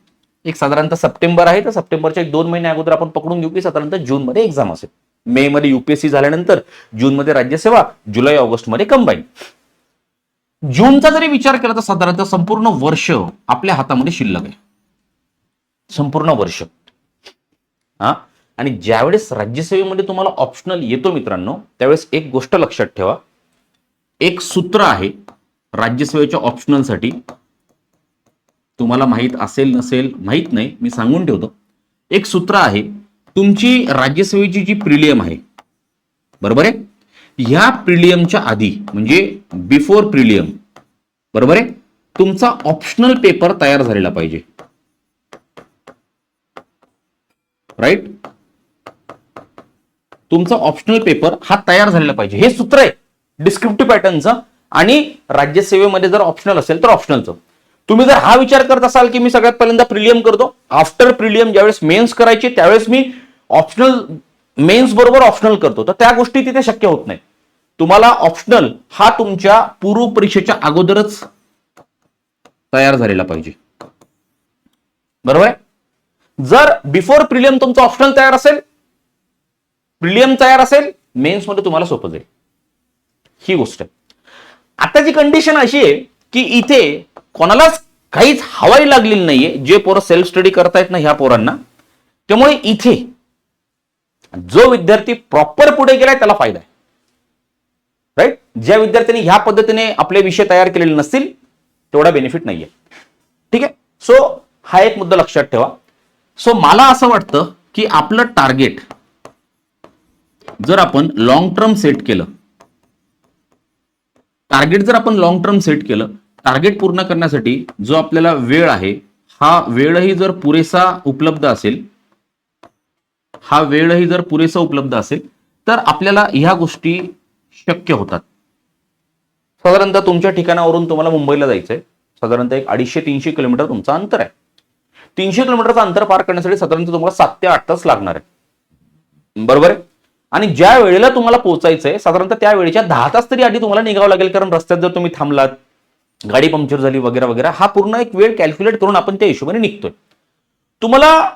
एक साधारणतः सप्टेंबर आहे तर सप्टेंबरच्या 2 महिने अगोदर आपण पकडून घेऊ की साधारणतः जून मध्ये एक्झाम असेल. मे मध्ये युपीएससी झाल्यानंतर जून मध्ये राज्यसेवा, जुलै ऑगस्ट मध्ये कंबाईन. जूनचा जरी विचार केला तर साधारणतः संपूर्ण वर्ष आपल्या हातामध्ये शिल्लक आहे. संपूर्ण वर्ष. हा, आणि ज्यावेळेस राज्यसेवेमध्ये तुम्हाला ऑप्शनल येतो मित्रांनो त्यावेळेस एक गोष्ट लक्षात ठेवा. एक सूत्र आहे राज्यसेवेच्या ऑप्शनलसाठी. तुम्हाला माहित असेल नसेल माहित नाही, मी सांगून ठेवतो. एक सूत्र आहे. तुमची राज्यसेवेची जी प्रिलियम आहे, बरोबर आहे, ह्या प्रिलियमच्या आधी म्हणजे बिफोर प्रिलियम, बरोबर आहे, तुमचा ऑप्शनल पेपर तयार झालेला पाहिजे. राईट. तुमचा ऑप्शनल पेपर हा तयार झालेला पाहिजे. हे सूत्र आहे डिस्क्रिप्टिव्ह पॅटर्नचं. आणि राज्यसेवेमध्ये जर ऑप्शनल असेल तर ऑप्शनलचं. तुम्ही जर हा विचार करत असाल की मी सगळ्यात पहिल्यांदा प्रिलियम करतो, आफ्टर प्रिलियम ज्यावेळेस मेन्स करायची त्यावेळेस मी ऑप्शनल मेन्स बरोबर ऑप्शनल करतो, तर त्या गोष्टी तिथे शक्य होत नाही. तुम्हाला ऑप्शनल हा तुमच्या पूर्व परीक्षेच्या अगोदरच तयार झालेला पाहिजे. बरोबर आहे. जर बिफोर प्रिलियम तुमचं ऑप्शनल तयार असेल, प्रिलियम तयार असेल, मेन्स मध्ये तुम्हाला सोपं जाईल. ही गोष्ट आहे. आताची कंडिशन अशी आहे की इथे कोणालाच काहीच हवाई लागलेली नाहीये. जे पोरं सेल्फ स्टडी करतायत ना ह्या पोरांना, त्यामुळे इथे जो विद्यार्थी प्रॉपर पुढे गेलाय त्याला फायदा आहे. राईट. ज्या विद्यार्थ्यांनी ह्या पद्धतीने आपले विषय तयार केलेले नसतील तेवढा बेनिफिट नाहीये. ठीक आहे. सो हा एक मुद्दा लक्षात ठेवा. सो मला असं वाटतं की आपलं टार्गेट जर आपण लॉंग टर्म सेट केलं, टार्गेट पूर्ण करण्यासाठी जो आपल्याला वेळ आहे हा वेळही जर पुरेसा उपलब्ध असेल तर आपल्याला ह्या गोष्टी शक्य होतात. साधारणतः तुमच्या ठिकाणावरून तुम्हाला मुंबईला जायचंय, साधारणतः एक 250-300 किलोमीटर तुमचं अंतर आहे. 300 किलोमीटरचं अंतर पार करण्यासाठी साधारणतः तुम्हाला 7 ते 8 तास लागणार आहे. बरोबर आहे. आणि ज्या वेळेला तुम्हाला पोहोचायचंय साधारणतः त्या वेळेच्या 10 तास तरी आधी तुम्हाला निघावं लागेल, कारण रस्त्यात जर तुम्ही थांबलात, गाडी पंक्चर झाली वगैरे वगैरे, हा पूर्ण एक वेळ कॅल्क्युलेट करून आपण त्या हिशोबाने निघतोय. तुम्हाला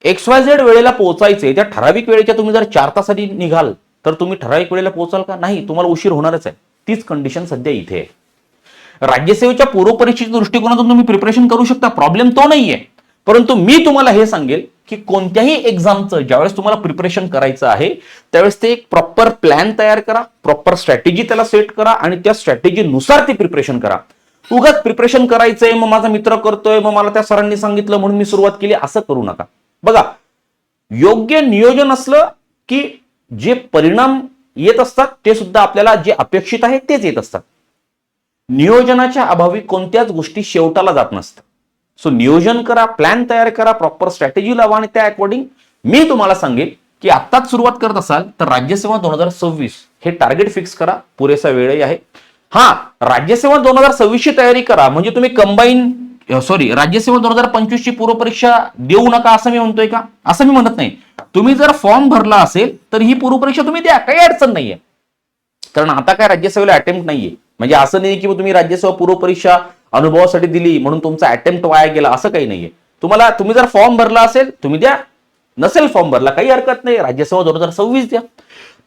XYZ वेळेला पोहोचायचंय, त्या ठराविक वेळेच्या तुम्ही जर 4 तास आधी निघाल तर तुम्ही ठराविक वेळेला पोहोचाल का? नाही, तुम्हाला उशीर होणारच आहे. तीच कंडिशन सध्या इथे आहे. राज्यसेवेच्या पूर्व परीक्षेच्या दृष्टिकोनातून तुम्ही प्रिपरेशन करू शकता, प्रॉब्लेम तो नाहीये. परंतु मी तुम्हाला हे सांगेल की कोणत्याही एक्झामचं ज्यावेळेस तुम्हाला प्रिपरेशन करायचं आहे त्यावेळेस ते एक प्रॉपर प्लॅन तयार करा, प्रॉपर स्ट्रॅटेजी त्याला सेट करा आणि त्या स्ट्रॅटेजीनुसार ते प्रिपरेशन करा. उगाच प्रिपरेशन करायचंय, मग माझा मित्र करतोय, मग मला त्या सरांनी सांगितलं म्हणून मी सुरुवात केली, असं करू नका. बघा, योग्य नियोजन असलं की जे परिणाम येत असतात ते सुद्धा आपल्याला जे अपेक्षित आहे तेच येत असतात. नियोजनाच्या अभावी कोणत्याच गोष्टी शेवटाला जात नसतात. सो नियोजन करा, प्लॅन तयार करा, प्रॉपर स्ट्रॅटेजी लावा आणि त्या अकॉर्डिंग मी तुम्हाला सांगेल की आत्ताच सुरुवात करत असाल तर राज्यसेवा 2026 हे टार्गेट फिक्स करा. पुरेसा वेळही आहे. हा, राज्यसेवा 2026 ची तयारी करा म्हणजे तुम्ही राज्यसेवा 2025 ची पूर्व परीक्षा देऊ नका असं मी म्हणतोय का? असं मी म्हणत नाही. तुम्ही जर फॉर्म भरला असेल तर ही पूर्व परीक्षा तुम्ही द्या, काही अडचण नाहीये. कारण आता काय राज्यसेवेला अटेम्प्ट नाहीये. म्हणजे असं नाही की तुम्ही राज्यसेवा पूर्व परीक्षा अनुभवासाठी दिली म्हणून तुमचा अटेम्प्ट वाया गेला, असं काही नाहीये. तुम्ही जर फॉर्म भरला असेल तुम्ही द्या, नसेल फॉर्म भरला काही हरकत नाही, राज्यसेवा 2026 द्या.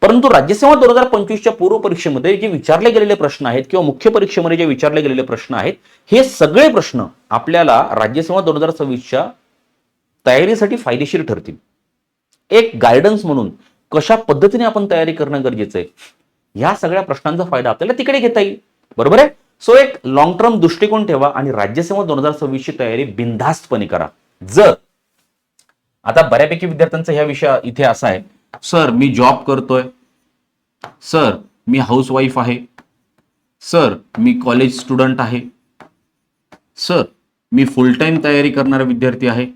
परंतु राज्यसेवा 2025च्या पूर्व परीक्षेमध्ये जे विचारले गेलेले प्रश्न आहेत किंवा मुख्य परीक्षेमध्ये जे विचारले गेलेले प्रश्न आहेत, हे सगळे प्रश्न आपल्याला राज्यसेवा 2026च्या तयारीसाठी फायदेशीर ठरतील. एक गायडन्स म्हणून कशा पद्धतीने आपण तयारी करणं गरजेचं आहे, या सगळ्या प्रश्नांचा फायदा आपल्याला तिकडे घेता येईल. बरोबर आहे. सो एक लॉंग टर्म दृष्टिकोन ठेवा आणि राज्यसेवा 2026 ची तयारी बिनधास्तपणे करा. जर आता बऱ्यापैकी विद्यार्थ्यांचा ह्या विषय इथे असा आहे, सर मी जॉब करतोय, सर मी हाऊसवाईफ आहे, सर मी कॉलेज स्टुडंट आहे, सर मी फुल टाइम तयारी करणारा विद्यार्थी आहे,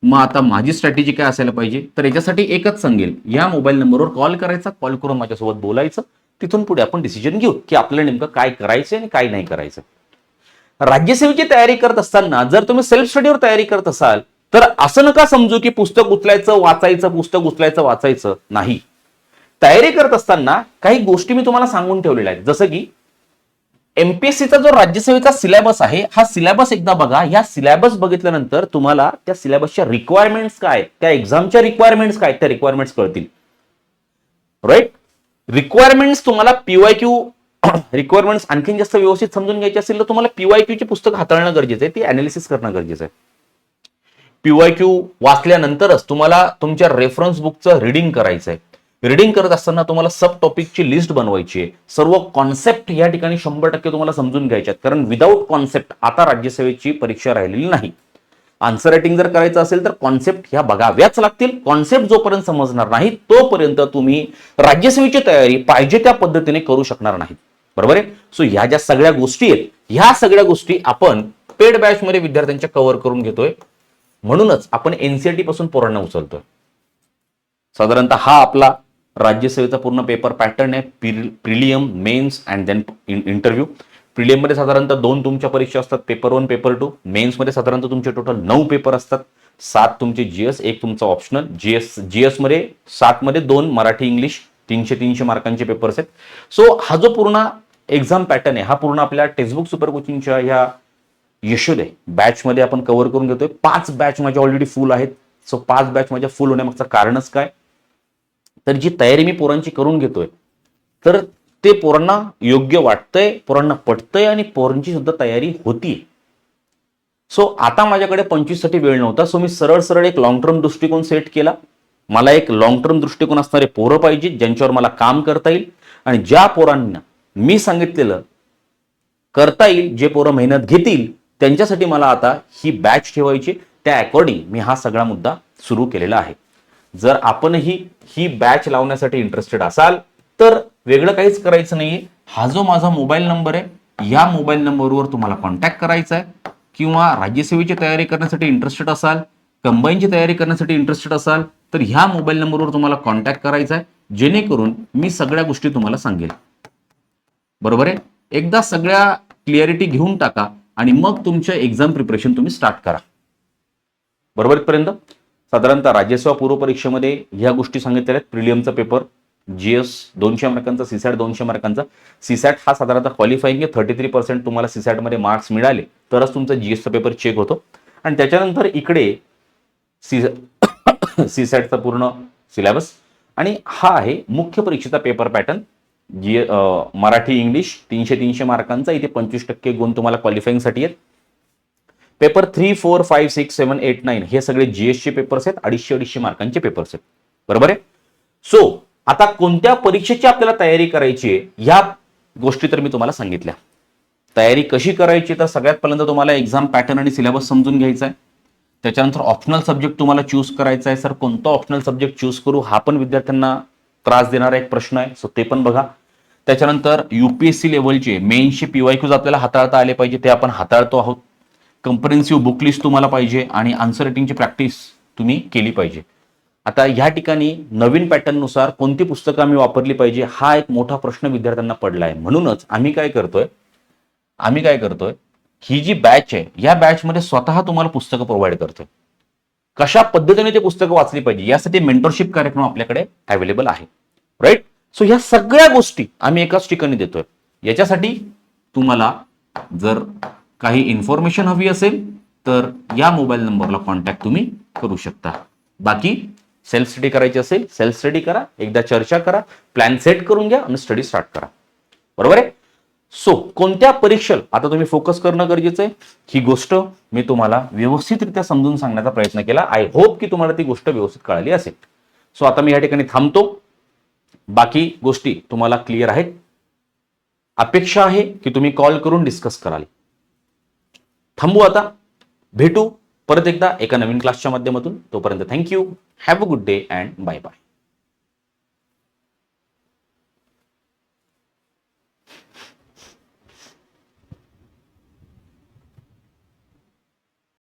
मग आता माझी स्ट्रॅटेजी काय असायला पाहिजे? तर याच्यासाठी एकच सांगेल, या मोबाईल नंबरवर कॉल करायचा, कॉल करून माझ्यासोबत बोलायचं, तिथून पुढे आपण डिसिजन घेऊ की आपल्याला नेमकं काय करायचं आणि काय नाही करायचं. राज्यसेवेची तयारी करत असताना जर तुम्ही सेल्फ स्टडीवर तयारी करत असाल तर असं नका समजू की पुस्तक उचलायचं वाचायचं नाही. तयारी करत असताना काही गोष्टी मी तुम्हाला सांगून ठेवलेल्या आहेत, जसं की एमपीएससीचा जो राज्यसेवेचा सिलेबस आहे, हा सिलेबस एकदा बघा. ह्या सिलेबस बघितल्यानंतर तुम्हाला त्या सिलेबसच्या रिक्वायरमेंट्स काय, त्या एक्झामच्या रिक्वायरमेंट्स काय, त्या रिक्वायरमेंट्स कळतील. राईट. रिक्वायरमेंट्स तुम्हाला पीवायक्यू रिक्वायरमेंट्स आणखीन जास्त व्यवस्थित समजून घ्यायचे असेल तर तुम्हाला पीवायक्यू चे पुस्तक हाताळणं गरजेचं आहे, ते अनालिसिस करणं गरजेचं आहे. पीवायक्यू वाचल्यानंतरच तुम्हाला तुमच्या रेफरन्स बुकचं रीडिंग करायचं आहे. रीडिंग करत असताना तुम्हाला सब टॉपिकची लिस्ट बनवायची आहे. सर्व कॉन्सेप्ट या ठिकाणी 100% तुम्हाला समजून घ्यायचे आहेत, कारण विदाऊट कॉन्सेप्ट आता राज्यसेवेची परीक्षा राहिलेली नाही. आन्सर रायटिंग जर करायचं असेल तर कॉन्सेप्ट ह्या बघाव्याच लागतील. कॉन्सेप्ट जोपर्यंत समजणार नाही तोपर्यंत तुम्ही राज्यसेवेची तयारी पाहिजे त्या पद्धतीने करू शकणार नाही. बरोबर आहे. सो ह्या ज्या सगळ्या गोष्टी आहेत, ह्या सगळ्या गोष्टी आपण पेड बॅच मध्ये विद्यार्थ्यांच्या कव्हर करून घेतोय. म्हणूनच आपण एनसीईआरटी पासून पोरांना उचलतोय. साधारणतः हा आपला राज्यसेवेचा पूर्ण पेपर पॅटर्न आहे. Prelim, mains and then interview. प्रिलियममध्ये साधारणतः 2 तुमच्या परीक्षा असतात, पेपर 1, पेपर 2. मेन्समध्ये साधारणतः तुमचे टोटल 9 पेपर असतात. 7 तुमचे जीएस, 1 तुमचा ऑप्शनल. जीएस मध्ये 7 मध्ये 2 मराठी इंग्लिश, 300 मार्कांचे पेपर्स आहेत. सो हा जो पूर्ण एक्झाम पॅटर्न आहे हा पूर्ण आपल्या टेक्स्टबुक सुपर कोचिंगच्या ह्या यशोदय बॅचमध्ये आपण कव्हर करून घेतोय. 5 बॅच माझ्या ऑलरेडी फुल आहेत. सो 5 बॅच माझ्या फुल होण्यामागचं कारणच काय, तर जी तयारी मी पोरांची करून घेतोय तर ते पोरांना योग्य वाटतंय, पोरांना पटतंय आणि पोरांची सुद्धा तयारी होतीये. सो आता माझ्याकडे 25 साठी वेळ नव्हता. सो मी सरळ एक लॉंग टर्म दृष्टिकोन सेट केला. मला एक लॉंग टर्म दृष्टिकोन असणारे पोरं पाहिजे ज्यांच्यावर मला काम करता येईल आणि ज्या पोरांना मी सांगितलेलं करता येईल, जे पोरं मेहनत घेतील त्यांच्यासाठी मला आता ही बॅच ठेवायची. त्या अकॉर्डिंग मी हा सगळा मुद्दा सुरू केलेला आहे. जर आपणही ही बॅच लावण्यासाठी इंटरेस्टेड असाल तर वेगळं काहीच करायचं नाहीये. हा जो माझा मोबाईल नंबर आहे या मोबाईल नंबरवर तुम्हाला कॉन्टॅक्ट करायचा आहे, किंवा राज्यसेवेची तयारी करण्यासाठी इंटरेस्टेड असाल, कंबाईनची तयारी करण्यासाठी इंटरेस्टेड असाल तर ह्या मोबाईल नंबरवर तुम्हाला कॉन्टॅक्ट करायचा आहे, जेणेकरून मी सगळ्या गोष्टी तुम्हाला सांगेल. बरोबर आहे. एकदा सगळ्या क्लिअरिटी घेऊन टाका आणि मग तुमच्या एक्झाम प्रिपरेशन तुम्ही स्टार्ट करा. बरोबर इथपर्यंत. साधारणतः राज्यसेवा पूर्व परीक्षेमध्ये ह्या गोष्टी सांगितलेल्या आहेत. प्रिलियमचा पेपर, जीएस 200 मार्कांचा, सीसॅट 200 मार्कांचा. सीसॅट हा साधारणतः क्वालिफाईंग आहे. 33% तुम्हाला सीसॅटमध्ये मार्क्स मिळाले तरच तुमचा जीएसचा पेपर चेक होतो. आणि त्याच्यानंतर इकडे सीसॅटचा पूर्ण सिलेबस आणि हा आहे मुख्य परीक्षेचा पेपर पॅटर्न. मराठी इंग्लिश 300 मार्कांचा. इथे 25% गुण तुम्हाला क्वालिफाईंगसाठी आहेत. पेपर 3, 4, 5, 6, 7, 8, 9 हे सगळे जीएसचे पेपर्स आहेत. 250 मार्कांचे पेपर्स आहेत. बरोबर आहे. सो आता कोणत्या परीक्षेची आपल्याला तयारी करायची आहे ह्या गोष्टी तर मी तुम्हाला सांगितल्या. तयारी कशी करायची तर सगळ्यात पहिल्यांदा तुम्हाला एक्झाम पॅटर्न आणि सिलेबस समजून घ्यायचा आहे. त्याच्यानंतर ऑप्शनल सब्जेक्ट तुम्हाला चूज करायचा आहे. सर कोणता ऑप्शनल सब्जेक्ट चूज करू हा पण विद्यार्थ्यांना त्रास देणारा एक प्रश्न आहे. सो ते पण बघा. त्याच्यानंतर युपीएससी लेवलचे मेन्सचे पीवायक्यूज आपल्याला हाताळता आले पाहिजे, ते आपण हाताळतो आहोत. कंप्रेहेन्सिव्ह बुक लिस्ट तुम्हाला पाहिजे आणि आन्सर रायटिंगची प्रॅक्टिस तुम्ही केली पाहिजे. आता ह्या ठिकाणी नवीन पॅटर्ननुसार कोणती पुस्तकं आम्ही वापरली पाहिजे हा एक मोठा प्रश्न विद्यार्थ्यांना पडला आहे. म्हणूनच आम्ही काय करतोय ही जी बॅच आहे या बॅचमध्ये स्वतः तुम्हाला पुस्तकं प्रोव्हाइड करतोय. कशा पद्धतीने ते पुस्तकं वाचली पाहिजे यासाठी मेंटरशिप कार्यक्रम आपल्याकडे अवेलेबल आहे. राईट. सो ह्या सगळ्या गोष्टी आम्ही एकाच ठिकाणी देतोय. याच्यासाठी तुम्हाला जर काही इन्फॉर्मेशन हवी असेल तर या मोबाईल नंबरला कॉन्टॅक्ट तुम्ही करू शकता. बाकी सेल्फ स्टडी करायची असेल सेल्फ स्टडी करा, एकदा चर्चा करा, प्लॅन सेट करून घ्या आणि स्टडी स्टार्ट करा. बरोबर आहे. सो कोणत्या परीक्षेला आता तुम्ही फोकस करणं गरजेचं आहे ही गोष्ट मी तुम्हाला व्यवस्थितरित्या समजून सांगण्याचा प्रयत्न केला. आय होप की तुम्हाला ती गोष्ट व्यवस्थित कळाली असेल. सो आता मी या ठिकाणी थांबतो. बाकी गोष्टी तुम्हाला क्लिअर आहेत. अपेक्षा आहे की तुम्ही कॉल करून डिस्कस कराल. थांबू आता. भेटू परत एकदा एका नवीन क्लासच्या माध्यमातून. तोपर्यंत thank you. Have a good day and bye bye.